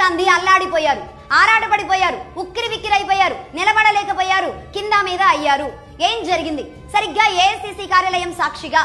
గాంధీ అల్లాడిపోయారు, ఆరాటపడిపోయారు, ఉక్కిరి విక్కిరైపోయారు, నిలబడలేకపోయారు, కింద మీద అయ్యారు. ఏం జరిగింది? సరిగ్గా ఏఐసిసి కార్యాలయం సాక్షిగా,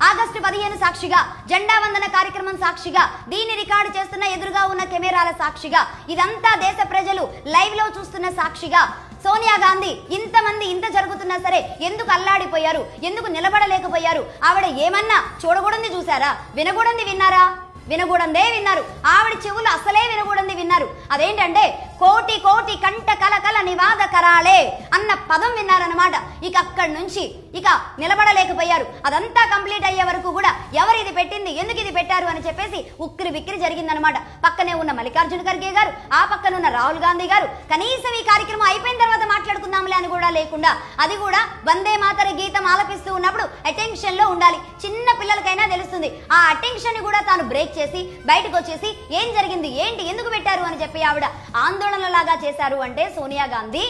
ఆగస్టు 15 సాక్షిగా, జెండా వందన కార్యక్రమం సాక్షిగా, దీన్ని రికార్డు చేస్తున్న ఎదురుగా ఉన్న కెమెరాల సాక్షిగా, ఇదంతా దేశ ప్రజలు లైవ్ లో చూస్తున్న సాక్షిగా సోనియా గాంధీ ఇంతమంది ఇంత జరుగుతున్నా సరే ఎందుకు అల్లాడిపోయారు, ఎందుకు నిలబడలేకపోయారు? ఆవిడ ఏమన్నా చూడకూడదు చూసారా? వినకూడదు విన్నారా? వినకూడందే విన్నారు. ఆవిడ చెవులు అసలే వినకూడంది విన్నారు. అదేంటంటే కోటి కోటి కంట కలకల నివాద కరాలే అన్న పదం విన్నారన్నమాట. ఇక అక్కడి నుంచి ఇక నిలబడలేకపోయారు. అదంతా కంప్లీట్ అయ్యే వరకు కూడా ఎవరు ఇది పెట్టింది, ఎందుకు ఇది పెట్టారు అని చెప్పేసి ఉక్కిరి బిక్కిరి జరిగిందనమాట. పక్కనే ఉన్న మల్లికార్జున ఖర్గే గారు, ఆ పక్కన ఉన్న రాహుల్ గాంధీ గారు కనీసం ఈ కార్యక్రమం అయిపోయిన తర్వాత మాట్లాడుకుందాంలే అని కూడా లేకుండా, అది కూడా వందే మాతర గీతం ఆలపిస్తూ ఉన్నప్పుడు అటెన్షన్ లో ఉండాలి. చిన్న పిల్లలకైనా తెలుస్తుంది. ఆ అటెన్షన్ ని కూడా తాను బ్రేక్ చేసి బయటకు వచ్చేసి ఏం జరిగింది, ఏంటి, ఎందుకు పెట్టారు అని చెప్పి ఆవిడ ఆందోళనలాగా చేశారు. అంటే సోనియా గాంధీ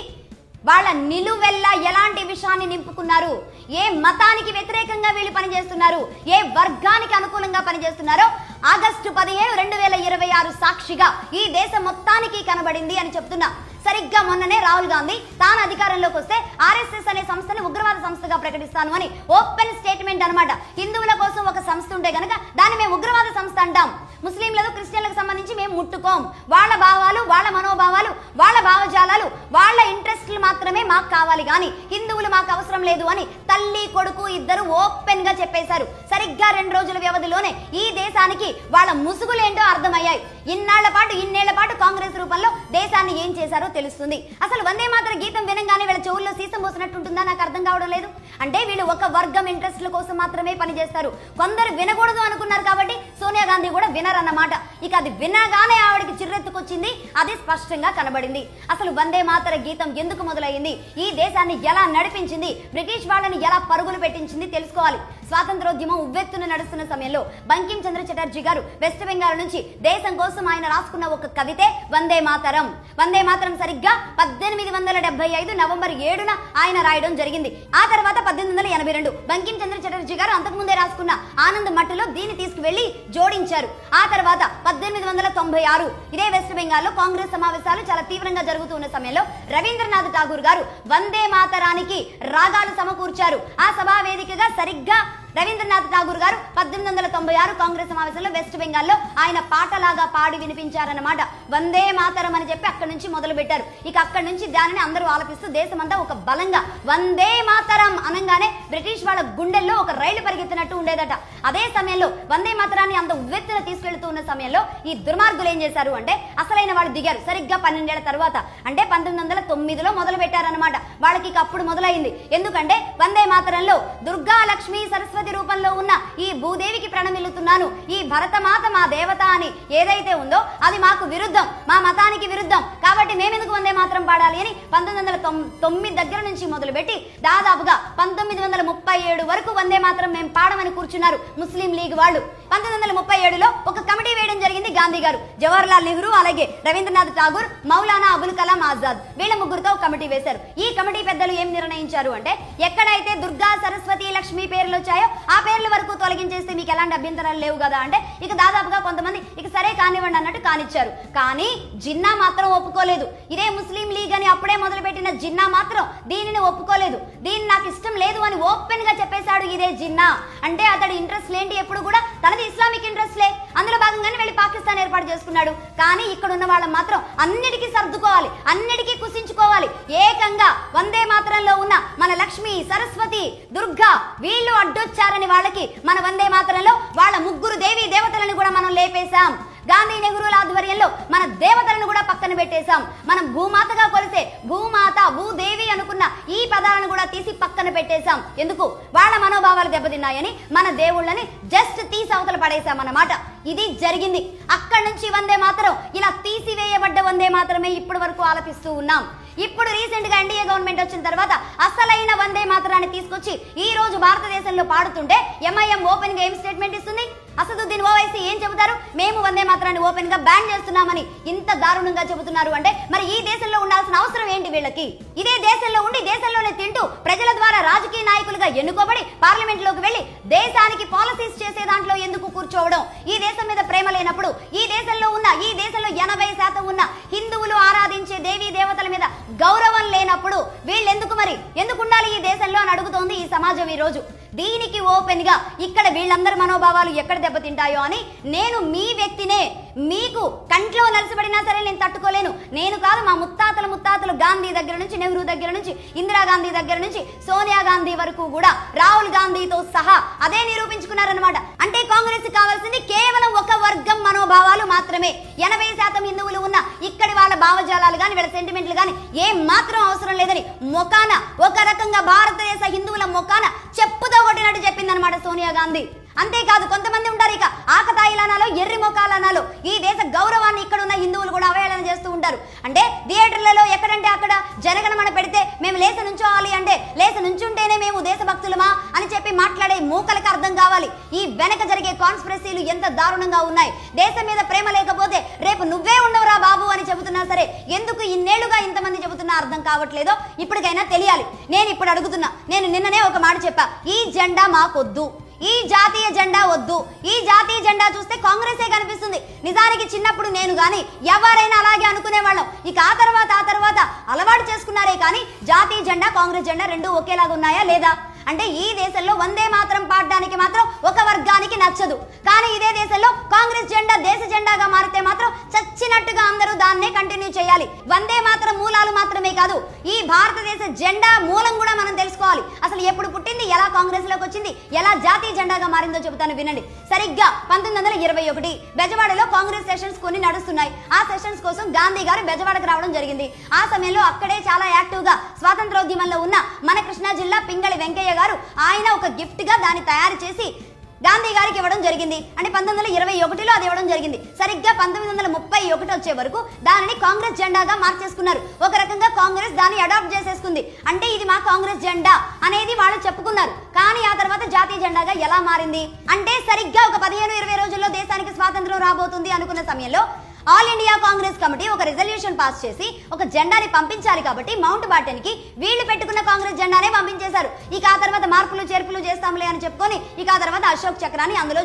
వాళ్ళ నిలువెల్లా ఎలాంటి విషయాన్ని నింపుకున్నారు, ఏ మతానికి వ్యతిరేకంగా వీళ్ళు పనిచేస్తున్నారు, ఏ వర్గానికి అనుకూలంగా పనిచేస్తున్నారో ఆగస్టు 15, 2026 సాక్షిగా ఈ దేశం మొత్తానికి కనబడింది అని చెప్తున్నా. సరిగ్గా మొన్ననే రాహుల్ గాంధీ తాను అధికారంలోకి వస్తే ఆర్ఎస్ఎస్ అనే సంస్థని ఉగ్రవాద సంస్థగా ప్రకటిస్తాను అని ఓపెన్ స్టేట్మెంట్ అన్నమాట. హిందువుల కోసం ఒక సంస్థ ఉంటే గనక దాన్ని మేము ఉగ్రవాద సంస్థ అంటాం. ముస్లింలకు, క్రిస్టియన్లకు సంబంధించి మేము ముట్టుకోం. వాళ్ళ భావాలు, వాళ్ళ మనోభావాలు, వాళ్ళ భావజాలాలు, వాళ్ళ ఇంట్రెస్ట్లు మాత్రమే మాకు కావాలి, కానీ హిందువులు మాకు అవసరం లేదు అని తల్లి కొడుకు ఇద్దరు ఓపెన్ గా చెప్పేశారు. సరిగ్గా 2 రోజుల వ్యవధిలోనే ఈ దేశానికి వాళ్ళ ముసుగులేంటో అర్థమయ్యాయి. ఇన్నేళ్ల పాటు కాంగ్రెస్ రూపంలో దేశాన్ని ఏం చేశారో తెలుస్తుంది. అసలు వందే మాతర గీతం వినంగానే వీళ్ళ చెవుల్లో సీసం పోసినట్టుంటుందా? నాకు అర్థం కావడం లేదు. అంటే వీళ్ళు ఒక వర్గం ఇంట్రెస్ట్ల కోసం మాత్రమే పనిచేస్తారు. కొందరు వినకూడదు అనుకున్నారు కాబట్టి సోనియా గాంధీ కూడా వినరన్నమాట. ఇక అది వినగానే ఆవిడకి చిర్రెత్తుకొచ్చింది, అది స్పష్టంగా కనబడింది. అసలు వందే మాతర గీతం ఎందుకు మొదలైంది, ఈ దేశాన్ని ఎలా నడిపించింది, బ్రిటిష్ వాళ్ళని ఎలా పరుగులు పెట్టించింది తెలుసుకోవాలి. స్వాతంత్రోద్యమం ఉవ్వెత్తున నడుస్తున్న సమయంలో బంకిం చంద్ర చటర్జీ గారు వెస్ట్ బెంగాల్ నుంచి దేశం కోసం ఆయన రాసుకున్న ఒక కవితే వందే మాతరం. వందే మాతరం సరిగ్గా 1875 నవంబర్ 7న ఆయన రాయడం జరిగింది. ఆ తర్వాత 1882 బంకిం చంద్ర చటర్జీ గారు అంతకుముందే రాసుకున్న ఆనంద్ మట్టులో దీన్ని తీసుకువెళ్లి జోడించారు. ఆ తర్వాత 1896 ఇదే వెస్ట్ బెంగాల్లో కాంగ్రెస్ సమావేశాలు చాలా తీవ్రంగా జరుగుతున్న సమయంలో రవీంద్రనాథ్ ఠాగూర్ గారు వందే మాతరానికి రాగాలు సమకూర్చారు. ఆ సభా వేదికగా సరిగ్గా రవీంద్రనాథ్ ఠాగూర్ గారు 1896 కాంగ్రెస్ సమావేశంలో వెస్ట్ బెంగాల్లో ఆయన పాటలాగా పాడి వినిపించారన్నమాట. వందే మాతరం అని చెప్పి అక్కడి నుంచి మొదలు పెట్టారు. ఇక అక్కడి నుంచి దానిని అందరూ ఆలపిస్తూ దేశమంతా ఒక బలంగా వందే మాతరం అనగానే బ్రిటిష్ వాళ్ళ గుండెల్లో ఒక రైలు పరిగెత్తినట్టు ఉండేదట. అదే సమయంలో వందే మాతరాన్ని అంత ఉవ్వెత్తున తీసుకెళ్తూ ఉన్న సమయంలో ఈ దుర్మార్గులు ఏం చేశారు అంటే అసలైన వాళ్ళు దిగారు. సరిగ్గా 12 ఏళ్ల తర్వాత అంటే 1909లో మొదలు పెట్టారన్నమాట. వాళ్ళకి ఇక అప్పుడు మొదలైంది. ఎందుకంటే వందే మాతరంలో దుర్గా, లక్ష్మి, సరస్వతి రూపంలో ఉన్న ఈ భూదేవికి ప్రణమిల్లుతున్నాను, ఈ భరతమాత మా దేవత అని ఏదైతే ఉందో అది మాకు విరుద్ధం, మా మతానికి విరుద్ధం, కాబట్టి మేమెందుకు వందే మాత్రం పాడాలి అని 1909 దగ్గర నుంచి మొదలుపెట్టి దాదాపుగా 1937 వరకు వందే మాత్రం మేము పాడమని కూర్చున్నారు ముస్లిం లీగ్ వాళ్ళు. 1937లో ఒక కమిటీ వేయడం జరిగింది. గాంధీ గారు, జవహర్లాల్ నెహ్రూ, అలాగే రవీంద్రనాథ్ ఠాగూర్, మౌలానా అబుల్ కలాం ఆజాద్ వీళ్ళ ముగ్గురుతో కమిటీ వేశారు. ఈ కమిటీ పెద్దలు ఏం నిర్ణయించారు అంటే ఎక్కడైతే దుర్గా, సరస్వతి, లక్ష్మి పేర్లు వచ్చాయో ఆ పేర్ల వరకు తొలగించేస్తే మీకు ఎలాంటి అభ్యంతరాలు లేవు కదా అంటే ఇక దాదాపుగా కొంతమంది ఇక సరే కానివ్వండి అన్నట్టు కానిచ్చారు. కానీ జిన్నా మాత్రం ఒప్పుకోలేదు. ఇదే ముస్లిం లీగ్ అని అప్పుడే మొదలుపెట్టిన జిన్నా మాత్రం దీనిని ఒప్పుకోలేదు. దీన్ని నాకు ఇష్టం లేదు అని ఓపెన్ గా చెప్పేశాడు ఇదే జిన్నా. అంటే అతడి ఇంట్రెస్ట్ ఏంటి, ఎప్పుడు కూడా తనది ఇస్లామిక్ ఇంట్రెస్ట్లే. అందులో భాగంగానే వెళ్ళి పాకిస్తాన్ ఏర్పాటు చేసుకున్నాడు. కానీ ఇక్కడ ఉన్న వాళ్ళ మాత్రం అన్నిటికీ సర్దుకోవాలి, అన్నిటికీ కుసించుకోవాలి. ఏకంగా వందే మాతరంలో ఉన్న మన లక్ష్మి, సరస్వతి, దుర్గా వీళ్ళు అడ్డొచ్చారని వాళ్ళకి మన వందే మాతరంలో వాళ్ళ ముగ్గురు దేవీ దేవతలను కూడా మనం లేపేశాం. గాంధీ, నెహ్రూల ఆధ్వర్యంలో మన దేవతలను కూడా పక్కన పెట్టేశాం. మనం భూమాతగా కొలిసే భూమాత, భూదేవి అనుకున్న ఈ పదాలను కూడా తీసి పక్కన పెట్టేశాం. ఎందుకు? వాళ్ళ మనోభావాలు దెబ్బతిన్నాయని మన దేవుళ్ళని జస్ట్ తీసి అవతల పడేశామన్నమాట. ఇది జరిగింది. అక్కడి నుంచి వందే మాతరం ఇలా తీసివేయబడ్డ వందే మాతరమే ఇప్పటి వరకు ఆలపిస్తూ ఉన్నాం. ఇప్పుడు రీసెంట్ గా ఎన్డీఏ గవర్నమెంట్ వచ్చిన తర్వాత అసలైన వందే మాతరాన్ని తీసుకొచ్చి ఈ రోజు భారతదేశంలో పాడుతుంటే ఎంఐఎం ఓపెన్ గా ఏం స్టేట్మెంట్ ఇస్తుంది? అసదుద్దీన్ ఓవైసీ ఏం చెబుతారు? మేము వందే మాత్రాన్ని ఓపెన్ గా బ్యాన్ చేస్తున్నామని ఇంత దారుణంగా చెబుతున్నారు అంటే మరి ఈ దేశంలో ఉండాల్సిన అవసరం ఏంటి వీళ్ళకి? ఇదే దేశంలో ఉండి దేశంలోనే తింటూ ప్రజల ద్వారా రాజకీయ నాయకులుగా ఎన్నుకోబడి పార్లమెంట్ లోకి వెళ్లి దేశానికి పాలసీస్ చేసే దాంట్లో ఎందుకు కూర్చోవడం? ఈ దేశం మీద ప్రేమ లేనప్పుడు, ఈ దేశంలో 80% ఉన్న హిందువులు ఆరాధించే దేవీ దేవతల మీద గౌరవం లేనప్పుడు వీళ్ళెందుకు మరి ఎందుకు ఉండాలి ఈ దేశంలో అని అడుగుతోంది ఈ సమాజం ఈ రోజు. దీనికి ఓపెన్ గా ఇక్కడ వీళ్ళందరి మనోభావాలు ఎక్కడ దెబ్బతింటాయో అని నేను మీ వ్యక్తినే, మీకు కంట్లో నలిసిపడినా సరే నేను తట్టుకోలేను. నేను కాదు, మా ముత్తాతలు గాంధీ దగ్గర నుంచి, నెహ్రూ దగ్గర నుంచి, ఇందిరాగాంధీ దగ్గర నుంచి, సోనియా గాంధీ వరకు కూడా రాహుల్ గాంధీతో సహా అదే నిరూపించుకున్నారనమాట. అంటే కాంగ్రెస్ కావాల్సింది కేవలం ఒక వర్గం మనోభావాలు మాత్రమే. 80% హిందువులు ఉన్న ఇక్కడి వాళ్ళ భావజాలాలు గాని వీళ్ళ సెంటిమెంట్లు గాని ఏం మాత్రం అవసరం లేదని మొకాన ఒక రకంగా భారతదేశ హిందువుల మొకాన చెప్పుతో కొట్టినట్టు చెప్పిందనమాట సోనియా గాంధీ. అంతేకాదు, కొంతమంది ఉంటారు ఇక ఆకతాయిలనాలో ఎర్రి మొకాలనాలో ఈ దేశ గౌరవాన్ని ఇక్కడ ఉన్న హిందువులు కూడా అవహేళన చేస్తూ ఉంటారు. అంటే థియేటర్లలో ఎక్కడంటే అక్కడ జనగణమన పెడితే మేము లేస నుంచోవాలి అంటే లేస నుంచుంటేనే మేము దేశభక్తులమా అని చెప్పి మాట్లాడే మూకలకు అర్థం కావాలి ఈ వెనక జరిగే కాన్స్పిరసీలు ఎంత దారుణంగా ఉన్నాయి. దేశం మీద ప్రేమ లేకపోతే రేపు నువ్వే ఉండవురా బాబు అని చెబుతున్నా సరే ఎందుకు ఇన్నేళ్లుగా ఇంతమంది చెబుతున్నా అర్థం కావట్లేదో ఇప్పటికైనా తెలియాలి. నేను ఇప్పుడు అడుగుతున్నా, నేను నిన్ననే ఒక మాట చెప్పా, ఈ జెండా మాకొద్దు, ఈ జాతీయ జెండా వద్దు. ఈ జాతీయ జెండా చూస్తే కాంగ్రెసే కనిపిస్తుంది. నిజానికి చిన్నప్పుడు నేను గాని ఎవరైనా అలాగే అనుకునేవాళ్ళం. ఇక ఆ తర్వాత అలవాటు చేసుకున్నారే కానీ జాతీయ జెండా కాంగ్రెస్ జెండా రెండు ఒకేలాగా ఉన్నాయా లేదా? అంటే ఈ దేశంలో వందే మాత్రం పాడడానికి మాత్రం ఒక వర్గానికి నచ్చదు. కానీ ఇదే దేశంలో కాంగ్రెస్ జెండా దేశ జెండాగా మారితే మాత్రం చచ్చినట్టుగా అందరూ దాన్నే కంటిన్యూ చేయాలి. వందే మాత్రం మూలాలు మాత్రమే కాదు, ఈ భారతదేశ జెండా మూలం కూడా మనం తెలుసుకోవాలి. అసలు ఎప్పుడు పుట్టింది, ఎలా కాంగ్రెస్ లోకి వచ్చింది, ఎలా జాతీయ జెండాగా మారిందో చెబుతాను వినండి. సరిగ్గా 1921 బెజవాడలో కాంగ్రెస్ సెషన్స్ కొన్ని నడుస్తున్నాయి. ఆ సెషన్స్ కోసం గాంధీ గారు బెజవాడకు రావడం జరిగింది. ఆ సమయంలో అక్కడే చాలా యాక్టివ్ గా స్వాతంత్రోద్యమంలో ఉన్న మన కృష్ణా జిల్లా పింగళి వెంకయ్య గారు ఆయన ఒక గిఫ్ట్ గా దాన్ని తయారు చేసి గాంధీ గారికి ఇవ్వడం జరిగింది. అంటే 1921లో అది ఇవ్వడం జరిగింది. సరిగ్గా 1931 వచ్చే వరకు దానిని కాంగ్రెస్ జెండాగా మార్చేసుకున్నారు. ఒక రకంగా కాంగ్రెస్ దాన్ని అడాప్ట్ చేసేసుకుంది. అంటే ఇది మా కాంగ్రెస్ జెండా అనేది వాళ్ళు చెప్పుకున్నారు. కానీ ఆ తర్వాత జాతీయ జెండాగా ఎలా మారింది అంటే సరిగ్గా ఒక 15-20 రోజుల్లో దేశానికి స్వాతంత్రం రాబోతుంది అనుకున్న సమయంలో ఆల్ ఇండియా కాంగ్రెస్ కమిటీ ఒక రిజల్యూషన్ పాస్ చేసి ఒక జెండాని పంపించాలి కాబట్టి మౌంట్ బాటన్ కి వీళ్ళు పెట్టుకున్న కాంగ్రెస్ జెండానే పంపించేశారు. ఇక ఆ తర్వాత మార్పులు చేర్పులు చేస్తాంలే అని చెప్పుకొని ఇక ఆ తర్వాత అశోక్ చక్రాన్ని అందులో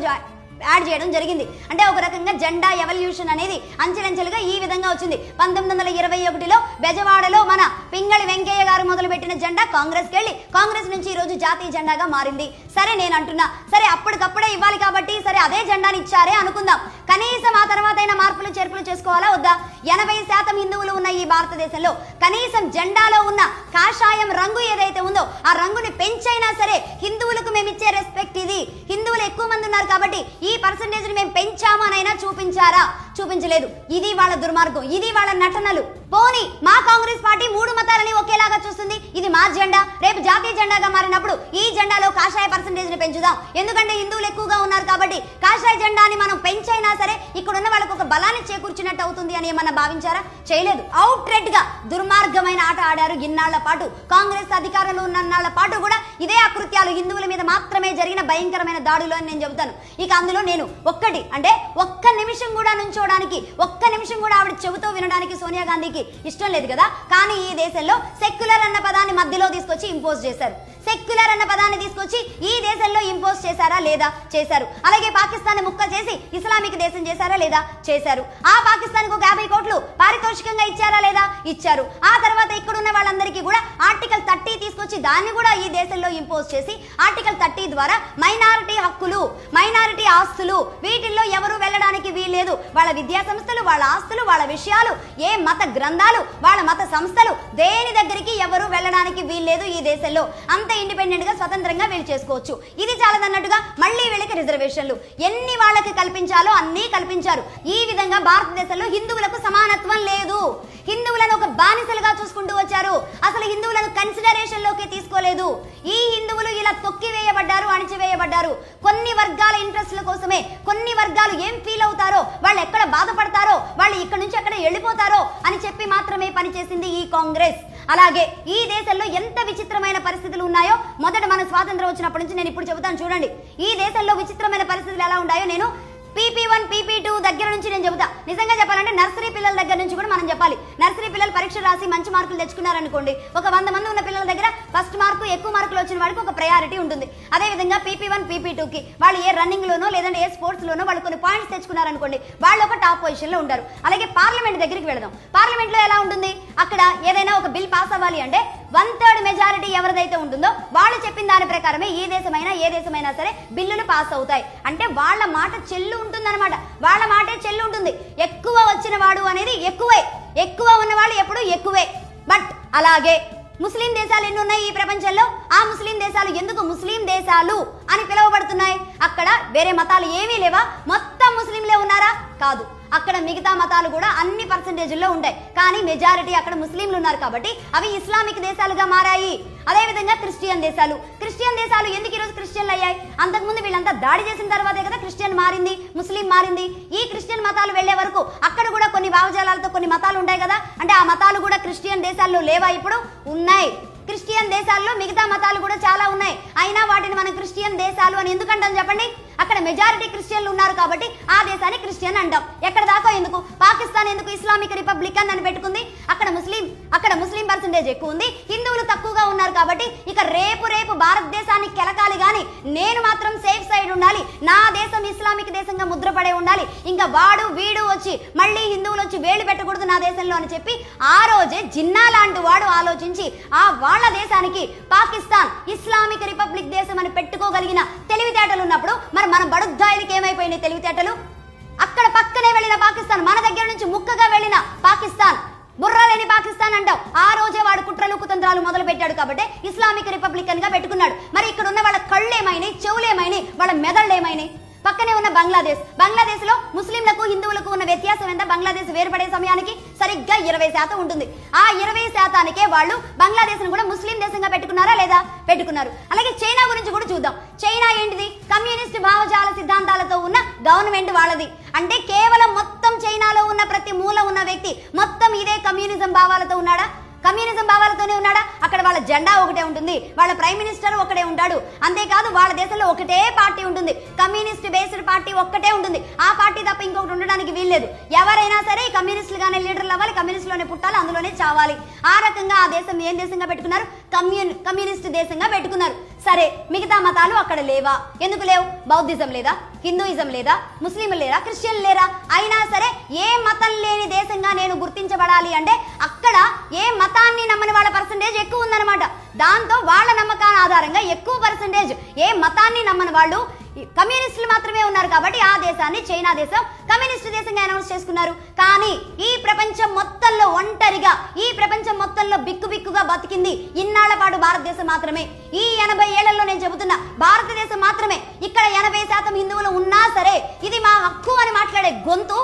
యాడ్ చేయడం జరిగింది. అంటే ఒక రకంగా జెండా ఎవల్యూషన్ అనేది అంచెలంచెలుగా ఈ విధంగా వచ్చింది. 1921లో బెజవాడలో మన పింగళి వెంకయ్య గారు మొదలుపెట్టిన జెండా కాంగ్రెస్కి వెళ్ళి కాంగ్రెస్ నుంచి ఈ రోజు జాతీయ జెండాగా మారింది. సరే నేను అంటున్నా, సరే అప్పటికప్పుడే ఇవ్వాలి కాబట్టి సరే అదే జెండాని ఇచ్చారే అనుకుందాం. కనీసం ఆ తర్వాత అయినా మార్పులు చేర్పులు చేసుకోవాలా వద్దా? 80% హిందువులు ఉన్న ఈ భారతదేశంలో కనీసం జెండాలో ఉన్న కాషాయం రంగు ఏదైతే ఉందో ఆ రంగుని పెంచైనా సరే హిందువులకు మేము ఇచ్చే రెస్పెక్ట్ ఇది, హిందువులు ఎక్కువ మంది ఉన్నారు కాబట్టి ఈ పర్సంటేజ్ ని మేము పెంచాము అనైనా చూపించారా? చూపించలేదు. ఇది వాళ్ళ దుర్మార్గం, ఇది వాళ్ళ నటనలు. పోనీ మా కాంగ్రెస్ పార్టీ 3 మతాలని ఒకేలాగా చూస్తుంది, ఇది మా జెండా, రేపు జాతీయ జెండాగా మారినప్పుడు ఈ జెండాలో కాషాయ పర్సంటేజ్ ని పెంచుదాం, ఎందుకంటే హిందువులు ఎక్కువగా ఉన్నారు కాబట్టి కాషాయ జెండాని మనం పెంచైనా సరే ఇక్కడ ఉన్న వాళ్ళకు ఒక బలాన్ని చేకూర్చినట్టు అవుతుంది అని ఏమన్నా భావించారా? చేయలేదు. అవుట్ రెడ్ గా దుర్మార్గమైన ఆట ఆడారు ఇన్నాళ్ల పాటు. కాంగ్రెస్ అధికారంలో ఉన్నన్నాళ్ల పాటు కూడా ఇదే అకృత్యాలు హిందువుల మీద మాత్రమే జరిగిన భయంకరమైన దాడులు అని నేను చెబుతాను. ఇక అందులో నేను ఒక్క నిమిషం కూడా నుంచోడానికి, ఒక్క నిమిషం కూడా ఆవిడ చెబుతూ వినడానికి సోనియా గాంధీకి ఇష్టం లేదు కదా. కానీ ఈ దేశంలో సెక్యులర్ అన్న పదాన్ని మధ్యలో తీసుకొచ్చి ఇంపోజ్ చేశారు. సెక్యులర్ అన్న పదాన్ని తీసుకొచ్చి ఈ దేశంలో ఇంపోజ్ చేశారా? లేదా? చేశారు. అలాగే పాకిస్తాన్ ముక్క చేసి ఇస్లామిక్ దేశం చేశారా? లేదా? చేశారు. ఆ పాకిస్తాన్ కు 50 కోట్లు పారితోషికంగా ఇచ్చారా? లేదా? ఇచ్చారు. ఆ తర్వాత ఇక్కడ ఉన్న వాళ్ళందరికీ కూడా ఆర్టికల్ 30 తీసుకొచ్చి దాన్ని కూడా ఈ దేశంలో ఇంపోజ్ చేసి ఆర్టికల్ 30 ద్వారా మైనారిటీ హక్కులు, మైనారిటీ ఆస్తులు వీటిల్లో ఎవరు వెళ్ళడానికి వీల్లేదు. వాళ్ళ విద్యా సంస్థలు, వాళ్ళ ఆస్తులు, వాళ్ళ విషయాలు, ఏ మత గ్రంథాలు, వాళ్ళ మత సంస్థలు దేని దగ్గరికి ఎవరు వెళ్ళడానికి వీల్లేదు ఈ దేశంలో. అంత ఇండిపెండెంట్ గా స్వతంత్రంగా వీళ్ళు చేసుకోవచ్చు. ఇది చాలదన్నట్టుగా మళ్ళీ వీళ్ళకి రిజర్వేషన్లు ఎన్ని వాళ్ళకి కల్పించాలో అన్నీ కల్పించారు. ఈ విధంగా భారతదేశంలో హిందువులకు సమానత్వం లేదు. హిందువులను ఒక బానిసలుగా చూసుకుంటూ వచ్చారు. అసలు హిందువులను కన్సిడరేషన్ లోకి తీసుకోలేదు. ఈ హిందువులు ఇలా తొక్కివేయబడ్డారు, అణిచివేయబడ్డారు. కొన్ని వర్గాల ఇంట్రెస్ట్ల కోసమే, కొన్ని వర్గాలు ఏం ఫీల్ అవుతారో, వాళ్ళు ఎక్కడ బాధపడతారో, వాళ్ళు ఇక్కడ నుంచి ఎక్కడ వెళ్ళిపోతారో అని చెప్పి మాత్రమే పనిచేసింది ఈ కాంగ్రెస్. అలాగే ఈ దేశంలో ఎంత విచిత్రమైన పరిస్థితులు ఉన్నాయో మొదట మన స్వాతంత్రం వచ్చినప్పటి నుంచి నేను ఇప్పుడు చెబుతాను చూడండి. ఈ దేశంలో విచిత్రమైన పరిస్థితులు ఎలా ఉన్నాయో నేను PP1 PP2 దగ్గర నుంచి నేను చెబుతా. నిజంగా చెప్పాలంటే నర్సరీ పిల్లల దగ్గర నుంచి కూడా మనం చెప్పాలి. నర్సరీ పిల్లలు పరీక్ష రాసి మంచి మార్కులు తెచ్చుకున్నారనుకోండి, ఒక 100 మంది ఉన్న పిల్లల దగ్గర ఫస్ట్ మార్కు ఎక్కువ మార్కులు వచ్చిన వాడికి ఒక ప్రయారిటీ ఉంటుంది. అదేవిధంగా PP1 PP2కి వాళ్ళు ఏ రన్నింగ్ లోనో లేదంటే ఏ స్పోర్ట్స్ లోనో వాళ్ళు కొన్ని పాయింట్స్ తెచ్చుకున్నారనుకోండి, వాళ్ళు ఒక టాప్ పొజిషన్ లో ఉంటారు. అలాగే పార్లమెంట్ దగ్గరికి వెళదాం. పార్లమెంట్ లో ఎలా ఉంటుంది, అక్కడ ఏదైనా ఒక బిల్ పాస్ అవ్వాలి అంటే 1/3 మెజారిటీ ఎవరిదైతే ఉంటుందో వాళ్ళు చెప్పిన దాని ప్రకారమే ఏ దేశమైనా సరే బిల్లులు పాస్ అవుతాయి. అంటే వాళ్ళ మాట చెల్లు ఉంటుందన్నమాట. వాళ్ళ మాటే చెల్లు ఉంటుంది. ఎక్కువ వచ్చిన వాడు అనేది ఎక్కువ ఉన్నవాళ్ళు ఎప్పుడు ఎక్కువే. బట్ అలాగే ముస్లిం దేశాలు ఎన్ని ఉన్నాయి ఈ ప్రపంచంలో? ఆ ముస్లిం దేశాలు ఎందుకు ముస్లిం దేశాలు అని పిలువబడుతున్నాయి? అక్కడ వేరే మతాలు ఏమీ లేవా? మొత్తం ముస్లింలే ఉన్నారా? కాదు. అక్కడ మిగతా మతాలు కూడా అన్ని పర్సెంటేజ్లో ఉంటాయి. కానీ మెజారిటీ అక్కడ ముస్లింలు ఉన్నారు కాబట్టి అవి ఇస్లామిక్ దేశాలుగా మారాయి. అదేవిధంగా క్రిస్టియన్ దేశాలు ఎందుకు ఈరోజు క్రిస్టియన్లు అయ్యాయి? అంతకుముందు వీళ్ళంతా దాడి చేసిన తర్వాతే కదా క్రిస్టియన్ మారింది, ముస్లిం మారింది. ఈ క్రిస్టియన్ మతాలు వెళ్లే వరకు అక్కడ కూడా కొన్ని భావజాలాలతో కొన్ని మతాలు ఉంటాయి కదా. అంటే ఆ మతాలు కూడా క్రిస్టియన్ దేశాల్లో లేవా? ఇప్పుడు ఉన్నాయి. క్రిస్టియన్ దేశాల్లో మిగతా మతాలు కూడా చాలా ఉన్నాయి. అయినా వాటిని మనం క్రిస్టియన్ దేశాలు అని ఎందుకంటాం చెప్పండి? అక్కడ మెజారిటీ క్రిస్టియన్లు ఉన్నారు కాబట్టి ఆ దేశాన్ని క్రిస్టియన్ అంటాం. ఎక్కడ దాకా ఎందుకు? పాకిస్తాన్ ఎందుకు ఇస్లామిక్ రిపబ్లిక్ అని పెట్టుకుంది? అక్కడ ముస్లిం పర్సెంటేజ్ ఎక్కువ ఉంది, హిందువులు తక్కువగా ఉన్నారు కాబట్టి ఇక రేపు భారతదేశాన్ని కెలకాలి గాని నేను మాత్రం సేఫ్ సైడ్ ఉండాలి, నా దేశం ఇస్లామిక్ దేశంగా ముద్రపడే ఉండాలి, ఇంకా వాడు వీడు వచ్చి మళ్ళీ హిందువులు వచ్చి వేలు పెట్టకూడదు నా దేశంలో అని చెప్పి ఆ రోజే జిన్నా లాంటి వాడు ఆలోచించి ఆ వాళ్ళ దేశానికి పాకిస్తాన్ ఇస్లామిక్ రిపబ్లిక్ దేశం అని పెట్టుకోగలిగిన తెలివితేటలు ఉన్నప్పుడు మన బడుద్దాయిలకి ఏమైపోయినాయి తెలివితేటలు? అక్కడ పక్కనే వెళ్ళిన పాకిస్తాన్, మన దగ్గర నుంచి ముక్కగా వెళ్ళిన పాకిస్తాన్, బుర్రాలేని పాకిస్తాన్ అంటాం. ఆ రోజే వాడు కుట్రలు కుతంత్రాలు మొదలు పెట్టాడు కాబట్టి ఇస్లామిక్ రిపబ్లికన్ గా పెట్టుకున్నాడు. మరి ఇక్కడ ఉన్న వాళ్ళ కళ్ళేమైనాయి, చెవులేమైనాయి, వాళ్ళ మెదళ్ళేమైనాయి? పక్కనే ఉన్న బంగ్లాదేశ్ లో ముస్లింలకు హిందువులకు ఉన్న వ్యత్యాసం ఎంత? బంగ్లాదేశ్ వేరుపడే సమయానికి సరిగ్గా 20% ఉంటుంది. ఆ 20%కే వాళ్ళు బంగ్లాదేశ్ ను కూడా ముస్లిం దేశంగా పెట్టుకున్నారా లేదా? పెట్టుకున్నారు. అలాగే చైనా గురించి కూడా చూద్దాం. చైనా ఏంటిది? కమ్యూనిస్ట్ భావజాల సిద్ధాంతాలతో ఉన్న గవర్నమెంట్ వాళ్ళది. అంటే కేవలం మొత్తం చైనాలో ఉన్న ప్రతి మూల ఉన్న వ్యక్తి మొత్తం ఇదే కమ్యూనిజం భావాలతో ఉన్నాడా? కమ్యూనిజం భావాలతోనే ఉన్నాడా? అక్కడ వాళ్ళ జెండా ఒకటే ఉంటుంది, వాళ్ళ ప్రైమ్ మినిస్టర్ ఒకటే ఉంటాడు. అంతేకాదు వాళ్ళ దేశంలో ఒకటే పార్టీ ఉంటుంది, కమ్యూనిస్ట్ బేస్డ్ పార్టీ ఒక్కటే ఉంటుంది. ఆ పార్టీ తప్ప ఇంకొకటి ఉండడానికి వీల్లేదు. ఎవరైనా సరే కమ్యూనిస్టులుగానే లీడర్లు అవ్వాలి, కమ్యూనిస్టులోనే పుట్టాలి, అందులోనే చావాలి. ఆ రకంగా ఆ దేశం ఏం దేశంగా పెట్టుకున్నారు? కమ్యూనిస్ట్ దేశంగా పెట్టుకున్నారు. సరే, మిగతా మతాలు అక్కడ లేవా? ఎందుకు లేవు? బౌద్ధిజం లేదా, హిందూయిజం లేదా, ముస్లింలు లేరా, క్రిస్టియన్ లేరా? అయినా సరే ఏ మతం లేని దేశంగా నేను గుర్తించబడాలి అంటే అక్కడ ఏ మతాన్ని నమ్మని వాళ్ళ పర్సెంటేజ్ ఎక్కువ ఉందన్నమాట. దాంతో వాళ్ళ నమ్మకాల ఆధారంగా ఎక్కువ పర్సెంటేజ్ ఏ మతాన్ని నమ్మని వాళ్ళు కమ్యూనిస్టులు మాత్రమే ఉన్నారు కాబట్టి ఆ దేశాన్ని చైనా దేశం కమ్యూనిస్ట్ దేశంగా అనౌన్స్ చేసుకున్నారు. కానీ ఈ ప్రపంచం మొత్తంలో ఒంటరిగా, ఈ ప్రపంచం మొత్తంలో బిక్కుగా బతికింది ఇన్నాళ్ల పాటు భారతదేశం మాత్రమే. ఈ 80 ఏళ్లలో నేను చెబుతున్నా భారతదేశం మాత్రమే. ఇక్కడ 80% హిందువులు ఉన్నా సరే ఇది మా హక్కు అని మాట్లాడే గొంతు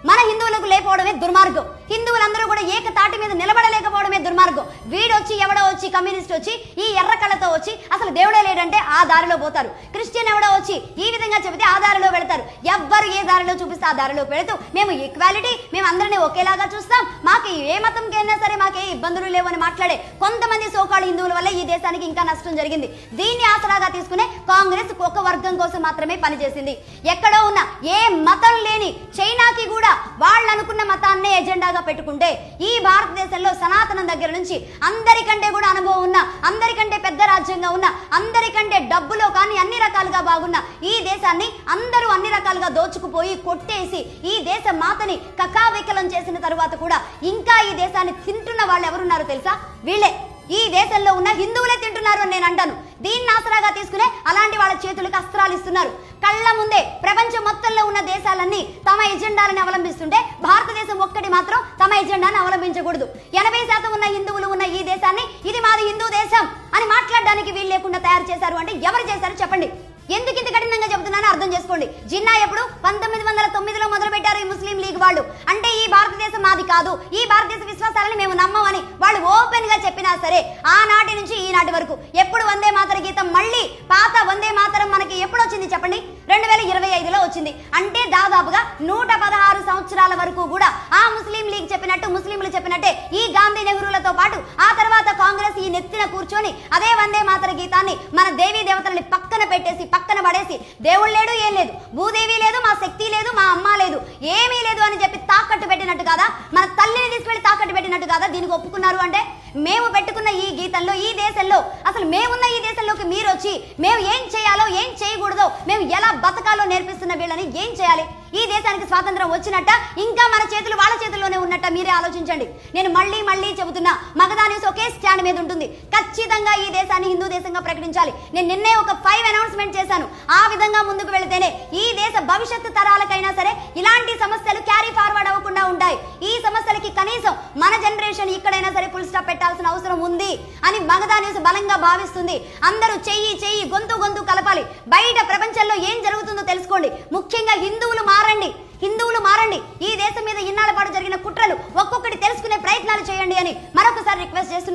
మన హిందువులకు లేకపోవడమే దుర్మార్గం. హిందువులందరూ కూడా ఏకతాటి మీద నిలబడలేకపోవడమే దుర్మార్గం. వీడొచ్చి ఎవడో వచ్చి కమ్యూనిస్ట్ వచ్చి ఈ ఎర్ర కళ్ళతో వచ్చి అసలు దేవుడే లేడంటే ఆ దారిలో పోతారు. క్రిస్టియన్ ఎవడో వచ్చి ఈ విధంగా చెబితే ఆ దారిలో వెళతారు. ఎవ్వరు ఏ దారిలో చూపిస్తే ఆ దారిలో పెడుతూ మేము ఈక్వాలిటీ, మేము అందరినీ ఒకేలాగా చూస్తాం, మాకు ఏ మతంకైనా సరే మాకే ఇబ్బందులు లేవు అని మాట్లాడే కొంతమంది సోకాళ్ళు హిందువుల వల్ల ఈ దేశానికి ఇంకా నష్టం జరిగింది. దీన్ని ఆసరాగా తీసుకునే కాంగ్రెస్ ఒక వర్గం కోసం మాత్రమే పనిచేసింది. ఎక్కడో ఉన్న ఏ మతం లేని చైనాకి కూడా వాళ్ళు అనుకున్న మతాన్నే ఎజెండాగా పెట్టుకుంటే ఈ భారతదేశంలో సనాతనం దగ్గర నుంచి అందరికంటే కూడా అనుభవం ఉన్న, అందరికంటే పెద్ద రాజ్యంగా ఉన్న, అందరికంటే డబ్బులో కానీ అన్ని రకాలుగా బాగున్న ఈ దేశాన్ని అందరూ అన్ని రకాలుగా దోచుకుపోయి కొట్టేసి ఈ దేశ మాతని కకావికలం చేసిన తరువాత కూడా ఇంకా ఈ దేశాన్ని తింటున్న వాళ్ళు ఎవరున్నారో తెలుసా? వీళ్ళే. ఈ దేశంలో ఉన్న హిందువులే తింటున్నారు అని నేను అంటాను. దీన్ని ఆసరాగా తీసుకునే అలాంటి వాళ్ళ చేతులకు అస్త్రాలు ఇస్తున్నారు. కళ్ళ ముందే ప్రపంచం మొత్తంలో ఉన్న దేశాలన్నీ తమ ఎజెండాలను అవలంబిస్తుంటే భారతదేశం ఒక్కటి మాత్రం తమ ఎజెండాను అవలంబించకూడదు. 80% ఉన్న హిందువులు ఉన్న ఈ దేశాన్ని ఇది మాది హిందూ దేశం అని మాట్లాడడానికి వీలు లేకుండా తయారు చేశారు అంటే ఎవరు చేశారు చెప్పండి? ఎందుకు ఇంత కఠినంగా చెబుతున్నానో అర్థం అర్థం చేసుకోండి. జిన్నా ఎప్పుడు 1909లో మొదలు పెట్టారు ఈ ముస్లిం లీగ్ వాళ్ళు. అంటే ఈ భారతదేశం మాది కాదు, ఈ భారతదేశ విశ్వాసాలని మేము నమ్మమని వాళ్ళు ఓపెన్ గా చెప్పినా సరే ఆనాటి నుంచి ఈనాటి వరకు ఎప్పుడు వందే మాతర గీతం మళ్ళీ పాత వందే మాతరం మనకి ఎప్పుడు వచ్చింది చెప్పండి? 2025లో వచ్చింది. అంటే దాదాపుగా 116 సంవత్సరాల వరకు కూడా ఆ ముస్లిం లీగ్ చెప్పినట్టు ముస్లింలు చెప్పినట్టే ఈ గాంధీ నెహ్రూలతో పాటు ఆ తర్వాత కాంగ్రెస్ ఈ నెత్తిన కూర్చొని అదే వందే మాతర గీతాన్ని మన దేవీ దేవతలని పక్కన పెట్టేసి పక్కన పడేసి దేవుడు లేడు, ఏం లేదు, భూదేవి లేదు, మా శక్తి లేదు, మా అమ్మ లేదు, ఏమీ లేదు అని చెప్పి తాకట్టు పెట్టినట్టు కాదా? మన తల్లిని తీసుకెళ్లి తాకట్టు పెట్టినట్టు కాదా? దీనికి ఒప్పుకున్నారు అంటే మేము పెట్టుకున్న ఈ గీతంలో ఈ దేశంలో అసలు మేమున్న ఈ దేశంలోకి మీరు వచ్చి మేము ఏం చేయాలో ఏం చేయకూడదో మేము ఎలా బతకాలో నేర్పిస్తున్న వీళ్ళని ఏం చేయాలి? ఈ దేశానికి స్వాతంత్రం వచ్చినట్ట ఇంకా మన చేతులు వాళ్ళ చేతుల్లోనే ఉన్నట్ట? మీరే ఆలోచించండి. నేను మళ్ళీ చెబుతున్నా, మగధా న్యూస్ ఒకే స్టాండ్ మీద ఉంటుంది. ఖచ్చితంగా ఈ దేశాన్ని హిందూ దేశంగా ప్రకటించాలి. నేను నిన్నే ఒక 5 అనౌన్స్మెంట్ చేశాను. ఆ విధంగా ముందుకు వెళితేనే ఈ దేశ భవిష్యత్తు తరాలకైనా సరే ఇలాంటి సమస్యలు క్యారీ ఫార్వర్డ్ అవ్వకుండా ఉంటాయి. ఈ సమస్యలకి కనీసం మన జనరేషన్ ఇక్కడైనా సరే ఫుల్ స్టాప్ పెట్టాల్సిన అవసరం ఉంది అని మగధా న్యూస్ బలంగా భావిస్తుంది. అందరూ చెయ్యి గొంతు కలపాలి. బయట ప్రపంచంలో ఏం జరుగుతుందో తెలుసుకోండి. ముఖ్యంగా హిందువులు మారండి. ఈ దేశం మీద ఇన్నాళ్ళ పాటు జరిగిన కుట్రలు ఒక్కొక్కటి తెలుసుకునే ప్రయత్నాలు చేయండి అని మరొకసారి రిక్వెస్ట్ చేస్తున్నాను.